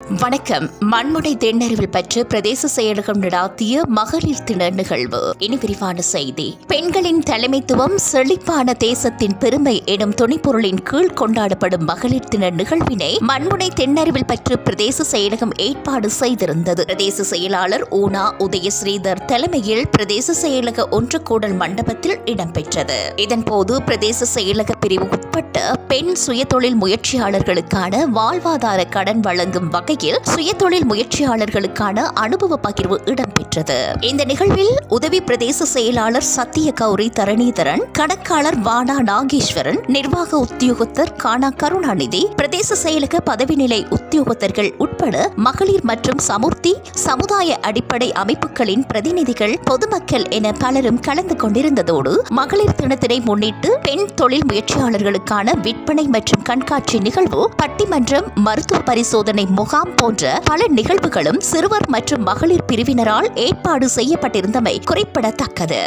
வணக்கம். மண்முனை தென்னறிவில் பற்றி பிரதேச செயலகம் நடாத்திய மகளிர் தின நிகழ்வு. இனி விரிவான செய்தி. பெண்களின் தலைமைத்துவம் செழிப்பான தேசத்தின் பெருமை எனும் துணைப்பொருளின் கீழ் கொண்டாடப்படும் மகளிர் தின நிகழ்வினை மண்முனை தென்னறிவில் பற்றி பிரதேச செயலகம் ஏற்பாடு செய்திருந்தது. பிரதேச செயலாளர் ஊனா உதயஸ்ரீதர் தலைமையில் பிரதேச செயலக ஒன்று கூடல் மண்டபத்தில் இடம்பெற்றது. இதன்போது பிரதேச செயலக பிரிவு உட்பட்ட பெண் சுயதொழில் முயற்சியாளர்களுக்கான வாழ்வாதார கடன் வழங்கும் வகையில் சுயதொழில் முயற்சியாளர்களுக்கான அனுபவ பகிர்வு இடம்பெற்றது. இந்த நிகழ்வில் உதவி பிரதேச செயலாளர் சத்திய கௌரி தரணீதரன், கணக்காளர் வானா நாகேஸ்வரன், நிர்வாக உத்தியோகத்தர் கானா கருணாநிதி, பிரதேச செயலக பதவி நிலை உத்தியோகத்தர்கள் உட்பட மகளிர் மற்றும் சமுர்த்தி சமுதாய அடிப்படை அமைப்புகளின் பிரதிநிதிகள், பொதுமக்கள் என பலரும் கலந்து கொண்டிருந்ததோடு மகளிர் தினத்தினை முன்னிட்டு பெண் தொழில் முயற்சியாளர்களுக்கான விற்பனை மற்றும் கண்காட்சி நிகழ்வு, பட்டிமன்றம், மருத்துவ பரிசோதனை முகாம் போன்ற பல நிகழ்வுகளும் சிறுவர் மற்றும் மகளிர் பிரிவினரால் ஏற்பாடு செய்யப்பட்டிருந்தமை குறிப்பிடத்தக்கது.